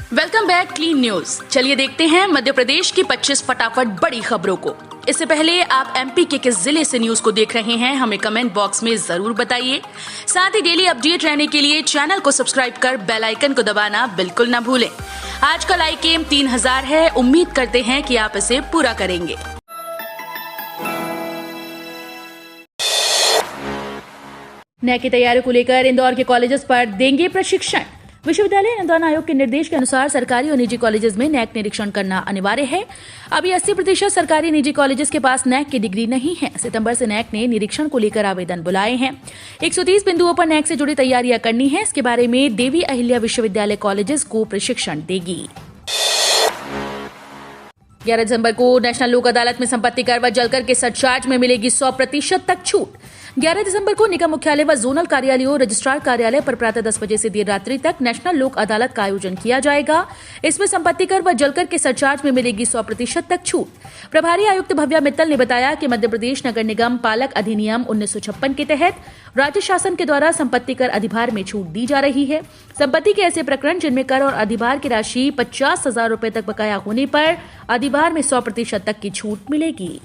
Welcome back clean news. चलिए देखते हैं मध्य प्रदेश की 25 फटाफट बड़ी खबरों को। इससे पहले आप एमपी के किस जिले से न्यूज को देख रहे हैं हमें कमेंट बॉक्स में जरूर बताइए। साथ ही डेली अपडेट रहने के लिए चैनल को सब्सक्राइब कर बेल आइकन को दबाना बिल्कुल न भूलें। आज का लाइक एम 3000 है, उम्मीद करते हैं कि आप इसे पूरा करेंगे। नए की तैयारियों को लेकर इंदौर के कॉलेजेस पर देंगे प्रशिक्षण। विश्वविद्यालय अनुदान आयोग के निर्देश के अनुसार सरकारी और निजी कॉलेजेस में नैक निरीक्षण करना अनिवार्य है। अभी 80% सरकारी निजी कॉलेजेस के पास नैक की डिग्री नहीं है। सितंबर से नैक ने निरीक्षण को लेकर आवेदन बुलाए हैं। 130 बिंदुओं पर नैक से जुड़ी तैयारियां करनी है। इसके बारे में देवी अहिल्या विश्वविद्यालय कॉलेजेस को प्रशिक्षण देगी। 11 दिसंबर को नेशनल लोक अदालत में संपत्ति कर व जलकर के सरचार्ज में मिलेगी 100% तक छूट। 11 दिसंबर को निगम मुख्यालय व जोनल कार्यालयों, रजिस्ट्रार कार्यालय पर प्रातः 10 बजे से देर रात्रि तक नेशनल लोक अदालत का आयोजन किया जाएगा। इसमें संपत्ति कर व जलकर के सरचार्ज में मिलेगी 100% तक छूट। प्रभारी आयुक्त भव्या मित्तल ने बताया कि मध्य प्रदेश नगर निगम पालक अधिनियम 1956 के तहत राज्य शासन के द्वारा संपत्ति कर अधिभार में छूट दी जा रही है। संपत्ति के ऐसे प्रकरण जिनमें कर और अधिभार की राशि 50,000 रुपए तक बकाया होने पर अधिभार में 100% तक की छूट मिलेगी।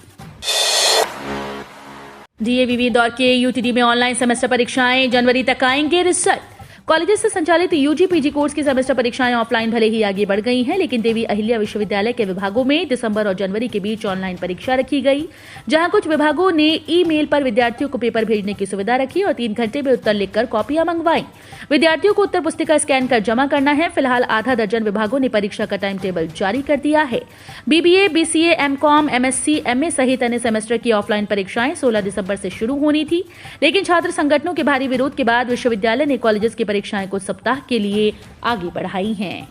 डीएवीवी इंदौर के यूटीडी में ऑनलाइन सेमेस्टर परीक्षाएं जनवरी तक आएंगे रिजल्ट। कॉलेजेस से संचालित यूजी पीजी कोर्स की सेमेस्टर परीक्षाएं ऑफलाइन भले ही आगे बढ़ गई हैं, लेकिन देवी अहिल्या विश्वविद्यालय के विभागों में दिसंबर और जनवरी के बीच ऑनलाइन परीक्षा रखी गई, जहां कुछ विभागों ने ईमेल पर विद्यार्थियों को पेपर भेजने की सुविधा रखी और 3 घंटे में उत्तर लिखकर कॉपियां मंगवाई। विद्यार्थियों को उत्तर पुस्तिका स्कैन कर जमा करना है। फिलहाल आधा दर्जन विभागों ने परीक्षा का टाइम टेबल जारी कर दिया है। BBA, BCA, MCom, MSc, MA सहित अन्य सेमेस्टर की ऑफलाइन परीक्षाएं 16 दिसंबर से शुरू होनी थी, लेकिन छात्र संगठनों के भारी विरोध के बाद विश्वविद्यालय ने कॉलेजेस की परीक्षाएं कुछ सप्ताह के लिए आगे बढ़ाई हैं।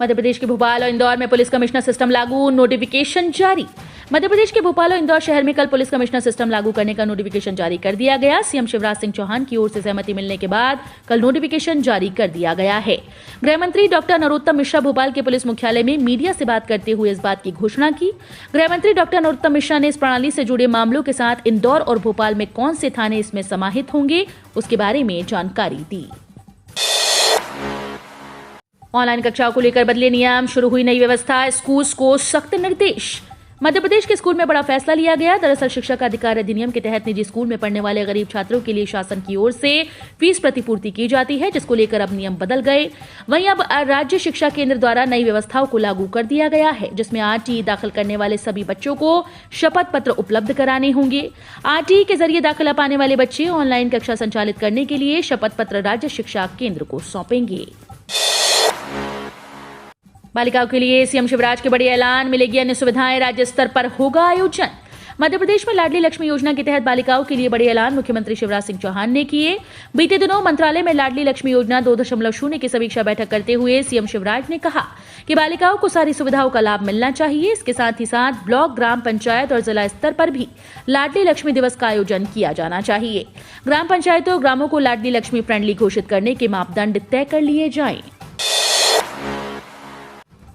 मध्य प्रदेश के भोपाल और इंदौर में पुलिस कमिश्नर सिस्टम लागू, नोटिफिकेशन जारी। मध्य प्रदेश के भोपाल और इंदौर शहर में कल पुलिस कमिश्नर सिस्टम लागू करने का नोटिफिकेशन जारी कर दिया गया। सीएम शिवराज सिंह चौहान की ओर से सहमति मिलने के बाद कल नोटिफिकेशन जारी कर दिया गया है। गृह मंत्री डॉक्टर नरोत्तम मिश्रा भोपाल के पुलिस मुख्यालय में मीडिया से बात करते हुए इस बात की घोषणा की। गृह मंत्री डॉक्टर नरोत्तम मिश्रा ने इस प्रणाली से जुड़े मामलों के साथ इंदौर और भोपाल में कौन से थाने इसमें समाहित होंगे, उसके बारे में जानकारी दी। ऑनलाइन कक्षाओं को लेकर बदले नियम, शुरू हुई नई व्यवस्था, स्कूल को सख्त निर्देश। मध्य प्रदेश के स्कूल में बड़ा फैसला लिया गया। दरअसल शिक्षक अधिकार अधिनियम के तहत निजी स्कूल में पढ़ने वाले गरीब छात्रों के लिए शासन की ओर से फीस प्रतिपूर्ति की जाती है, जिसको लेकर अब नियम बदल गए। वहीं अब राज्य शिक्षा केंद्र द्वारा नई व्यवस्थाओं को लागू कर दिया गया है, जिसमें आरटीई दाखिल करने वाले सभी बच्चों को शपथ पत्र उपलब्ध कराने होंगे। आरटीई के जरिए दाखिला पाने वाले बच्चे ऑनलाइन कक्षा संचालित करने के लिए शपथ पत्र राज्य शिक्षा केंद्र को सौंपेंगे। बालिकाओं के लिए सीएम शिवराज के बड़े ऐलान, मिलेगी अन्य सुविधाएं, राज्य स्तर पर होगा आयोजन। मध्य प्रदेश में लाडली लक्ष्मी योजना के तहत बालिकाओं के लिए बड़े ऐलान मुख्यमंत्री शिवराज सिंह चौहान ने किए। बीते दिनों मंत्रालय में लाडली लक्ष्मी योजना 2.0 की समीक्षा बैठक करते हुए सीएम शिवराज ने कहा कि बालिकाओं को सारी सुविधाओं का लाभ मिलना चाहिए। इसके साथ ही साथ ब्लॉक, ग्राम पंचायत और जिला स्तर पर भी लाडली लक्ष्मी दिवस का आयोजन किया जाना चाहिए। ग्राम पंचायतों और ग्रामों को लाडली लक्ष्मी फ्रेंडली घोषित करने के मापदंड तय कर लिए जाएं।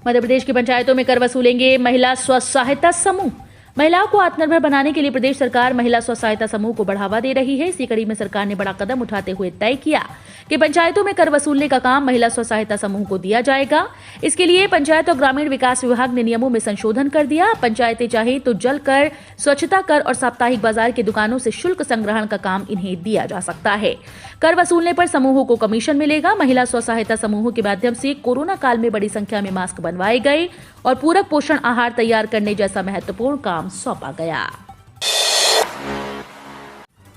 मध्य प्रदेश की पंचायतों में कर वसूलेंगे महिला स्व सहायता समूह। महिलाओं को आत्मनिर्भर बनाने के लिए प्रदेश सरकार महिला स्व सहायता समूह को बढ़ावा दे रही है। इसी कड़ी में सरकार ने बड़ा कदम उठाते हुए तय किया कि पंचायतों में कर वसूलने का काम महिला स्व सहायता समूह को दिया जाएगा। इसके लिए पंचायत और ग्रामीण विकास विभाग ने नियमों में संशोधन कर दिया। पंचायतें चाहे तो जल कर, स्वच्छता कर और साप्ताहिक बाजार की दुकानों से शुल्क संग्रहण का काम इन्हें दिया जा सकता है। कर वसूलने पर समूहों को कमीशन मिलेगा। महिला स्व सहायता समूहों के माध्यम से कोरोना काल में बड़ी संख्या में मास्क बनवाए गए और पूरक पोषण आहार तैयार करने जैसा महत्वपूर्ण काम सौंपा गया।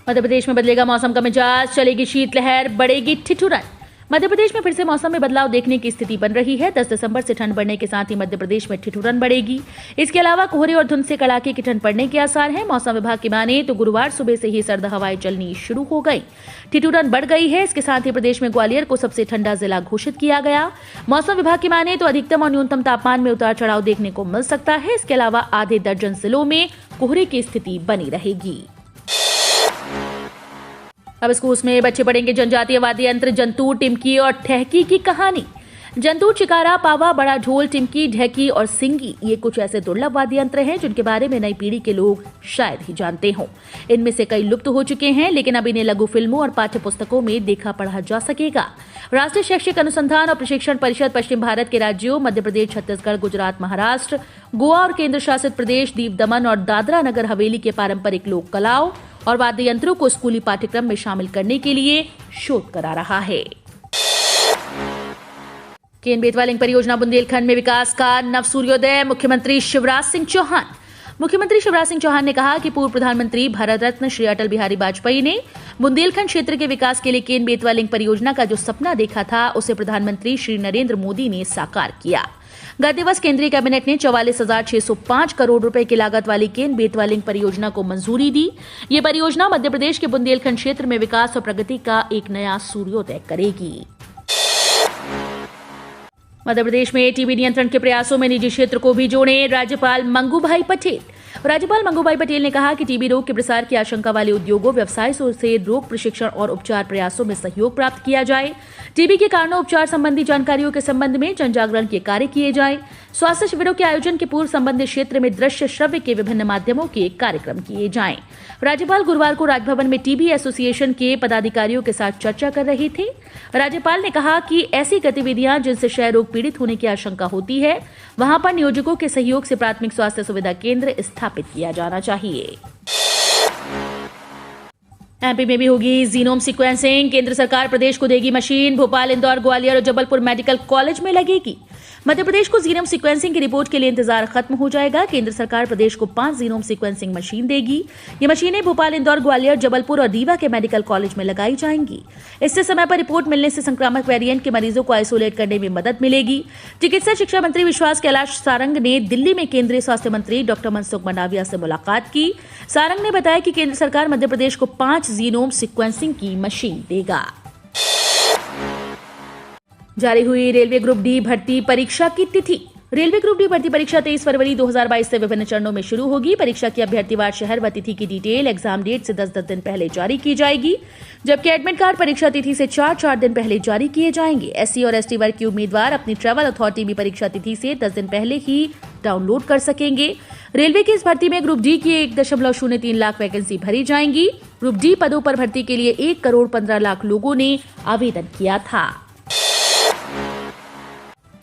मध्य प्रदेश में बदलेगा मौसम का मिजाज, चलेगी शीतलहर, बढ़ेगी ठिठुरन। मध्य प्रदेश में फिर से मौसम में बदलाव देखने की स्थिति बन रही है। 10 दिसंबर से ठंड बढ़ने के साथ ही मध्य प्रदेश में ठिठुरन बढ़ेगी। इसके अलावा कोहरे और धुंध से कड़ाके की ठंड पड़ने के आसार हैं। मौसम विभाग की माने तो गुरुवार सुबह से ही सर्द हवाएं चलनी शुरू हो गई। ठिठुरन बढ़ गई है। इसके साथ ही प्रदेश में ग्वालियर को सबसे ठंडा जिला घोषित किया गया। मौसम विभाग की माने तो अधिकतम और न्यूनतम तापमान में उतार चढ़ाव देखने को मिल सकता है। इसके अलावा आधे दर्जन जिलों में कोहरे की स्थिति बनी रहेगी। अब स्कूल में बच्चे पढ़ेंगे जनजातीय वाद्य यंत्र, जंतु, टिमकी और ठहकी की कहानी। जंतू, चिकारा, पावा, बड़ा ढोल, टिमकी, ढेकी और सिंगी ये कुछ ऐसे दुर्लभ वाद्य यंत्र हैं जिनके बारे में नई पीढ़ी के लोग शायद ही जानते हों। इनमें से कई लुप्त हो चुके हैं, लेकिन अब इन्हें लघु फिल्मों और पाठ्य पुस्तकों में देखा पढ़ा जा सकेगा। राष्ट्रीय शैक्षिक अनुसंधान और प्रशिक्षण परिषद पश्चिम भारत के राज्यों मध्य प्रदेश, छत्तीसगढ़, गुजरात, महाराष्ट्र, गोवा और केंद्र शासित प्रदेश दीव दमन और दादरा नगर हवेली के पारंपरिक लोक कलाओं और वाद्य यंत्रों को स्कूली पाठ्यक्रम में शामिल करने के लिए शोध करा रहा है। केन बेतवा लिंक परियोजना बुंदेलखंड में विकास का नव सूर्योदय, मुख्यमंत्री शिवराज सिंह चौहान। मुख्यमंत्री शिवराज सिंह चौहान ने कहा कि पूर्व प्रधानमंत्री भारत रत्न श्री अटल बिहारी वाजपेयी ने बुंदेलखंड क्षेत्र के विकास के लिए केन बेतवा लिंक परियोजना का जो सपना देखा था उसे प्रधानमंत्री श्री नरेंद्र मोदी ने साकार किया। गत दिवस केंद्रीय कैबिनेट ने 44,605 करोड़ रुपए की लागत वाली केन बेतवा लिंक परियोजना को मंजूरी दी। ये परियोजना मध्य प्रदेश के बुंदेलखंड क्षेत्र में विकास और प्रगति का एक नया सूर्योदय करेगी। मध्य प्रदेश में टीबी नियंत्रण के प्रयासों में निजी क्षेत्र को भी जोड़े राज्यपाल मंगूभाई पटेल। राज्यपाल मंगूभाई पटेल ने कहा कि टीबी रोग के प्रसार की आशंका वाले उद्योगों, व्यवसायों से रोग प्रशिक्षण और उपचार प्रयासों में सहयोग प्राप्त किया जाए। टीबी के कारणों, उपचार संबंधी जानकारियों के संबंध में जन जागरण के कार्य किए जाए। स्वास्थ्य शिविरों के आयोजन के पूर्व संबंधित क्षेत्र में दृश्य श्रव्य के विभिन्न माध्यमों के कार्यक्रम किए जाएं। राज्यपाल गुरुवार को राजभवन में टीबी एसोसिएशन के पदाधिकारियों के साथ चर्चा कर रहे थे। राज्यपाल ने कहा कि ऐसी गतिविधियां जिनसे क्षय रोग पीड़ित होने की आशंका होती है, वहां पर नियोजकों के सहयोग से प्राथमिक स्वास्थ्य सुविधा केंद्र स्थापित किया जाना चाहिए। एमपी में भी होगी जीनोम सीक्वेंसिंग। केंद्र सरकार प्रदेश को देगी मशीन। भोपाल, इंदौर, ग्वालियर और जबलपुर मेडिकल कॉलेज में लगेगी। मध्य प्रदेश को जीनोम सीक्वेंसिंग की रिपोर्ट के लिए इंतजार खत्म हो जाएगा। केंद्र सरकार प्रदेश को 5 जीनोम सीक्वेंसिंग मशीन देगी। ये मशीनें भोपाल, इंदौर, ग्वालियर, जबलपुर और रीवा के मेडिकल कॉलेज में लगाई जाएंगी। इससे समय पर रिपोर्ट मिलने से संक्रामक वेरिएंट के मरीजों को आइसोलेट करने में मदद मिलेगी। चिकित्सा शिक्षा मंत्री विश्वास कैलाश सारंग ने दिल्ली में केंद्रीय स्वास्थ्य मंत्री डॉक्टर मनसुख मंडाविया से मुलाकात की। सारंग ने बताया कि केंद्र सरकार मध्य प्रदेश को 5 जीनोम सीक्वेंसिंग की मशीन देगा। जारी हुई रेलवे ग्रुप डी भर्ती परीक्षा की तिथि। रेलवे ग्रुप डी भर्ती परीक्षा 23 फरवरी 2022 से विभिन्न चरणों में शुरू होगी। परीक्षा की अभ्यर्थीवार शहर व तिथि की डिटेल एग्जाम डेट से 10 दिन पहले जारी की जाएगी, जबकि एडमिट कार्ड परीक्षा तिथि से 4 दिन पहले जारी किए जाएंगे। एससी और एसटी वर्ग के उम्मीदवार अपनी ट्रैवल अथॉरिटी भी परीक्षा तिथि से 10 दिन पहले ही डाउनलोड कर सकेंगे। रेलवे की इस भर्ती में ग्रुप डी की 1.03 लाख वैकेंसी भरी जाएंगी। ग्रुप डी पदों पर भर्ती के लिए 1 करोड़ 15 लाख लोगों ने आवेदन किया था।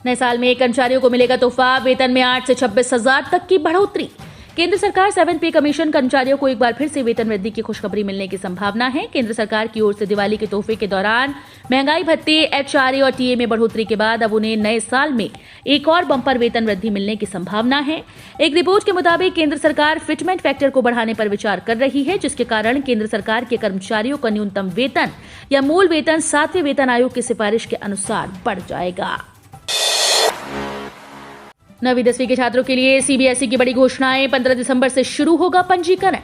नए साल में कर्मचारियों को मिलेगा तोहफा। वेतन में 8 से 26 हजार तक की बढ़ोतरी। केंद्र सरकार 7 पे कमीशन कर्मचारियों को एक बार फिर से वेतन वृद्धि की खुशखबरी मिलने की संभावना है। केंद्र सरकार की ओर से दिवाली के तोहफे के दौरान महंगाई भत्ते, एचआरए और टीए में बढ़ोतरी के बाद अब उन्हें नए साल में एक और बंपर वेतन वृद्धि मिलने की संभावना है। एक रिपोर्ट के मुताबिक केंद्र सरकार फिटमेंट फैक्टर को बढ़ाने पर विचार कर रही है, जिसके कारण केंद्र सरकार के कर्मचारियों का न्यूनतम वेतन या मूल वेतन 7वें वेतन आयोग की सिफारिश के अनुसार बढ़ जाएगा। 9वीं 10वीं के छात्रों के लिए सीबीएसई की बड़ी घोषणाएं। 15 दिसंबर से शुरू होगा पंजीकरण।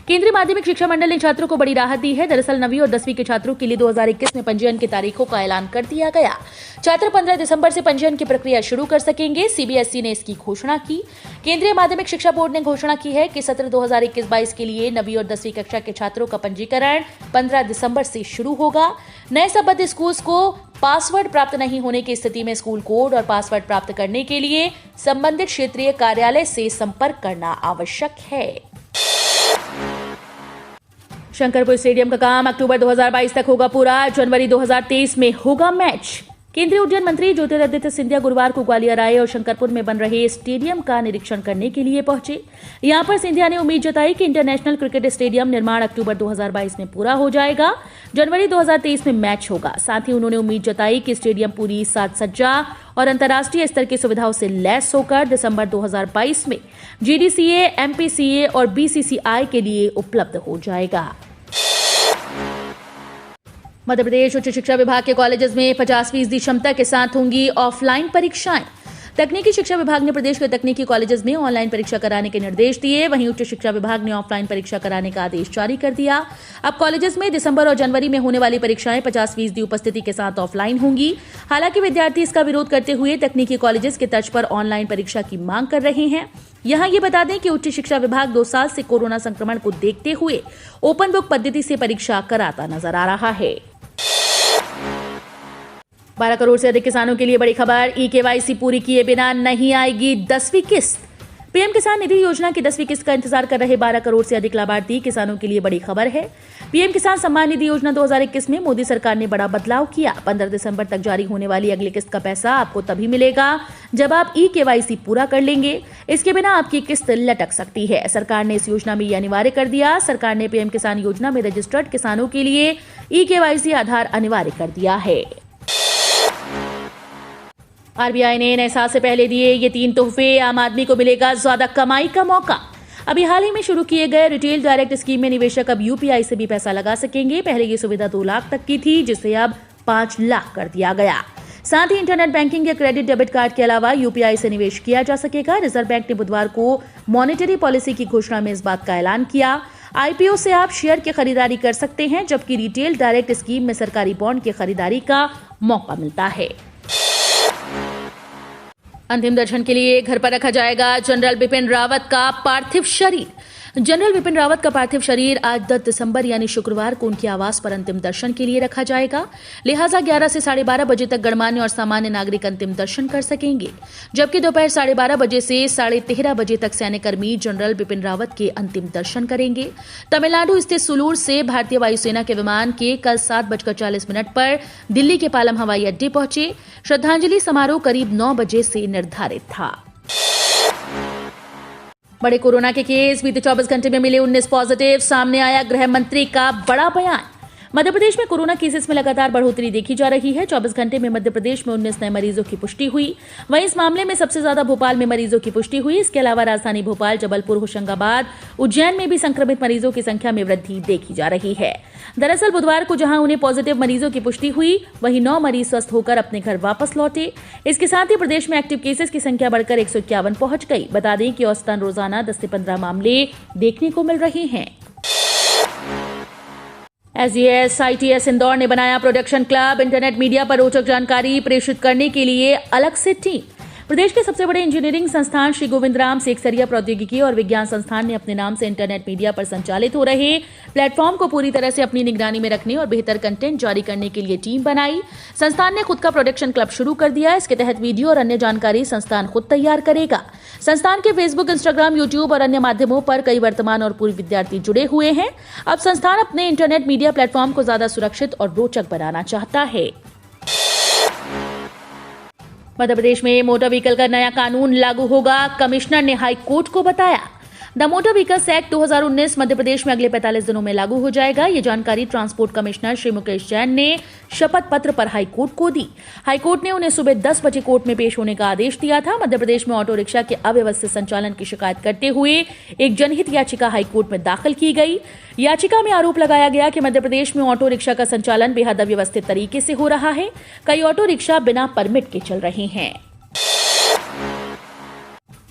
केंद्रीय माध्यमिक शिक्षा मंडल ने छात्रों को बड़ी राहत दी है। दरअसल 9वीं और 10वीं के छात्रों के लिए 2021 में पंजीयन की तारीखों का ऐलान कर दिया गया। छात्र 15 दिसंबर से पंजीयन की प्रक्रिया शुरू कर सकेंगे। सीबीएसई ने इसकी घोषणा की। केंद्रीय माध्यमिक शिक्षा बोर्ड ने घोषणा की है कि सत्र 2021-22 के लिए 9वीं और 10वीं कक्षा के छात्रों का पंजीकरण 15 दिसंबर से शुरू होगा। नए संबद्ध स्कूल्स को पासवर्ड प्राप्त नहीं होने की स्थिति में स्कूल कोड और पासवर्ड प्राप्त करने के लिए संबंधित क्षेत्रीय कार्यालय से संपर्क करना आवश्यक है। शंकरपुर स्टेडियम का काम अक्टूबर 2022 तक होगा पूरा। जनवरी 2023 में होगा मैच। केंद्रीय उड्डयन मंत्री ज्योतिरादित्य सिंधिया गुरुवार को ग्वालियर आए और शंकरपुर में बन रहे स्टेडियम का निरीक्षण करने के लिए पहुंचे। यहां पर सिंधिया ने उम्मीद जताई कि इंटरनेशनल क्रिकेट स्टेडियम निर्माण अक्टूबर 2022 में पूरा हो जाएगा। जनवरी 2023 में मैच होगा। साथ ही उन्होंने उम्मीद जताई कि स्टेडियम पूरी साज सज्जा और अंतर्राष्ट्रीय स्तर की सुविधाओं से लैस होकर दिसंबर 2022 में जीडीसीए, एमपीसीए और बीसीसीआई के लिए उपलब्ध हो जाएगा। मध्य प्रदेश उच्च शिक्षा विभाग के कॉलेजेस में 50% क्षमता के साथ होंगी ऑफलाइन परीक्षाएं। तकनीकी शिक्षा विभाग ने प्रदेश के तकनीकी कॉलेजेस में ऑनलाइन परीक्षा कराने के निर्देश दिए। वहीं उच्च शिक्षा विभाग ने ऑफलाइन परीक्षा कराने का आदेश जारी कर दिया। अब कॉलेजेस में दिसंबर और जनवरी में होने वाली परीक्षाएं 50% उपस्थिति के साथ ऑफलाइन होंगी। हालांकि विद्यार्थी इसका विरोध करते हुए तकनीकी कॉलेजेस के तर्ज पर ऑनलाइन परीक्षा की मांग कर रहे हैं। यहां ये बता दें कि उच्च शिक्षा विभाग 2 साल से कोरोना संक्रमण को देखते हुए ओपन बुक पद्धति से परीक्षा कराता नजर आ रहा है। 12 करोड़ से अधिक किसानों के लिए बड़ी खबर। ई-केवाईसी पूरी किए बिना नहीं आएगी 10वीं किस्त। पीएम किसान निधि योजना की 10वीं किस्त का इंतजार कर रहे 12 करोड़ से अधिक लाभार्थी किसानों के लिए बड़ी खबर है। पीएम किसान सम्मान निधि योजना 2021 में मोदी सरकार ने बड़ा बदलाव किया। 15 दिसंबर तक जारी होने वाली अगली किस्त का पैसा आपको तभी मिलेगा जब आप ई-केवाईसी पूरा कर लेंगे। इसके बिना आपकी किस्त लटक सकती है। सरकार ने इस योजना में यह अनिवार्य कर दिया। सरकार ने पीएम किसान योजना में रजिस्टर्ड किसानों के लिए ई-केवाईसी आधार अनिवार्य कर दिया है। आरबीआई ने नए साल से पहले दिए ये 3 तोहफे। आम आदमी को मिलेगा ज्यादा कमाई का मौका। अभी हाल ही में शुरू किए गए रिटेल डायरेक्ट स्कीम में निवेशक अब यूपीआई से भी पैसा लगा सकेंगे। पहले ये सुविधा 2 लाख तक की थी, जिसे अब 5 लाख कर दिया गया। साथ ही इंटरनेट बैंकिंग या क्रेडिट डेबिट कार्ड के अलावा यूपीआई से निवेश किया जा सकेगा। रिजर्व बैंक ने बुधवार को मॉनेटरी पॉलिसी की घोषणा में इस बात का ऐलान किया। आईपीओ से आप शेयर की खरीदारी कर सकते हैं, जबकि रिटेल डायरेक्ट स्कीम में सरकारी बॉन्ड की खरीदारी का मौका मिलता है। अंतिम दर्शन के लिए घर पर रखा जाएगा जनरल बिपिन रावत का पार्थिव शरीर। जनरल बिपिन रावत का पार्थिव शरीर आज 10 दिसंबर यानी शुक्रवार को उनके आवास पर अंतिम दर्शन के लिए रखा जाएगा। लिहाजा 11 से 12:30 बजे तक गणमान्य और सामान्य नागरिक अंतिम दर्शन कर सकेंगे, जबकि दोपहर 12:30 बजे से 13:30 बजे तक सैन्यकर्मी जनरल बिपिन रावत के अंतिम दर्शन करेंगे। तमिलनाडु स्थित सुलूर से भारतीय वायुसेना के विमान के कल 7:40 पर दिल्ली के पालम हवाई अड्डे पहुंचे। श्रद्धांजलि समारोह करीब 9 बजे से निर्धारित था। बड़े कोरोना के केस। बीते 24 घंटे में मिले 19 पॉजिटिव। सामने आया गृह मंत्री का बड़ा बयान। मध्य प्रदेश में कोरोना केसेस में लगातार बढ़ोतरी देखी जा रही है। 24 घंटे में मध्य प्रदेश में 19 नए मरीजों की पुष्टि हुई। वहीं इस मामले में सबसे ज्यादा भोपाल में मरीजों की पुष्टि हुई। इसके अलावा राजधानी भोपाल, जबलपुर, होशंगाबाद, उज्जैन में भी संक्रमित मरीजों की संख्या में वृद्धि देखी जा रही है। दरअसल बुधवार को जहां उन्हें पॉजिटिव मरीजों की पुष्टि हुई, वहीं 9 मरीज स्वस्थ होकर अपने घर वापस लौटे। इसके साथ ही प्रदेश में एक्टिव केसेस की संख्या बढ़कर 151 पहुंच गई। बता दें कि औसतन रोजाना 10 से 15 मामले देखने को मिल रहे हैं। एसजीएस आईटीएस इंदौर ने बनाया प्रोडक्शन क्लब। इंटरनेट मीडिया पर रोचक जानकारी प्रेषित करने के लिए अलग से टीम। प्रदेश के सबसे बड़े इंजीनियरिंग संस्थान श्री गोविंदराम सेकसरिया प्रौद्योगिकी और विज्ञान संस्थान ने अपने नाम से इंटरनेट मीडिया पर संचालित हो रहे प्लेटफॉर्म को पूरी तरह से अपनी निगरानी में रखने और बेहतर कंटेंट जारी करने के लिए टीम बनाई। संस्थान ने खुद का प्रोडक्शन क्लब शुरू कर दिया। इसके तहत वीडियो और अन्य जानकारी संस्थान खुद तैयार करेगा। संस्थान के फेसबुक, इंस्टाग्राम, यूट्यूब और अन्य माध्यमों पर कई वर्तमान और पूर्व विद्यार्थी जुड़े हुए हैं। अब संस्थान अपने इंटरनेट मीडिया प्लेटफॉर्म को ज्यादा सुरक्षित और रोचक बनाना चाहता है। मध्य प्रदेश में मोटर व्हीकल का नया कानून लागू होगा। कमिश्नर ने हाई कोर्ट को बताया। The motor vehicles act 2019 Madhya Pradesh में अगले 45 दिनों में लागू हो जाएगा। ये जानकारी ट्रांसपोर्ट कमिश्नर श्री मुकेश जैन ने शपथ पत्र पर हाईकोर्ट को दी। हाईकोर्ट ने उन्हें सुबह 10 बजे कोर्ट में पेश होने का आदेश दिया था। मध्य प्रदेश में ऑटो रिक्शा के अव्यवस्थित संचालन की शिकायत करते हुए एक जनहित याचिका हाईकोर्ट में दाखिल की गई। याचिका में आरोप लगाया गया कि मध्य प्रदेश में ऑटो रिक्शा का संचालन बेहद अव्यवस्थित तरीके से हो रहा है। कई ऑटो रिक्शा बिना परमिट के चल रहे हैं।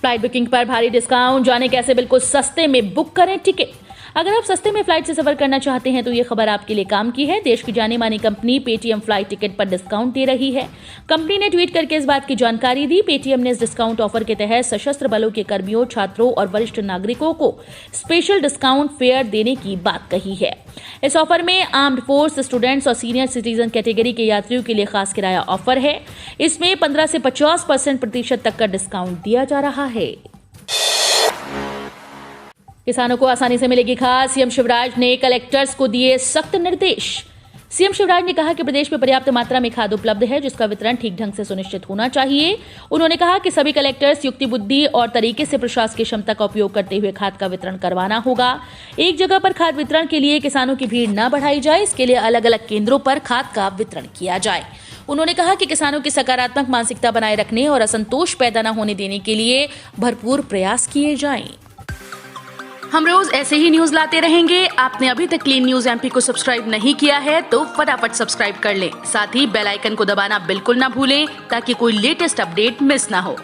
फ्लाइट बुकिंग पर भारी डिस्काउंट। जाने कैसे बिल्कुल सस्ते में बुक करें टिकट। अगर आप सस्ते में फ्लाइट से सफर करना चाहते हैं तो ये खबर आपके लिए काम की है। देश की जानी मानी कंपनी पेटीएम फ्लाइट टिकट पर डिस्काउंट दे रही है। कंपनी ने ट्वीट करके इस बात की जानकारी दी। पेटीएम ने इस डिस्काउंट ऑफर के तहत सशस्त्र बलों के कर्मियों, छात्रों और वरिष्ठ नागरिकों को स्पेशल डिस्काउंट फेयर देने की बात कही है। इस ऑफर में आर्म्ड फोर्स, स्टूडेंट्स और सीनियर सिटीजन कैटेगरी के यात्रियों के लिए खास किराया ऑफर है। इसमें 15 से 50% तक का डिस्काउंट दिया जा रहा है। किसानों को आसानी से मिलेगी खाद। सीएम शिवराज ने कलेक्टर्स को दिए सख्त निर्देश। सीएम शिवराज ने कहा कि प्रदेश में पर्याप्त मात्रा में खाद उपलब्ध है, जिसका वितरण ठीक ढंग से सुनिश्चित होना चाहिए। उन्होंने कहा कि सभी कलेक्टर्स युक्ति बुद्धि और तरीके से प्रशासकीय क्षमता का उपयोग करते हुए खाद का वितरण करवाना होगा। एक जगह पर खाद वितरण के लिए किसानों की भीड़ न बढ़ाई जाए, इसके लिए अलग अलग केंद्रों पर खाद का वितरण किया जाए। उन्होंने कहा कि किसानों की सकारात्मक मानसिकता बनाए रखने और असंतोष पैदा न होने देने के लिए भरपूर प्रयास किए जाएं। हम रोज ऐसे ही न्यूज लाते रहेंगे। आपने अभी तक क्लीन न्यूज एमपी को सब्सक्राइब नहीं किया है तो फटाफट सब्सक्राइब कर लें। साथ ही बेल आइकन को दबाना बिल्कुल ना भूलें ताकि कोई लेटेस्ट अपडेट मिस ना हो।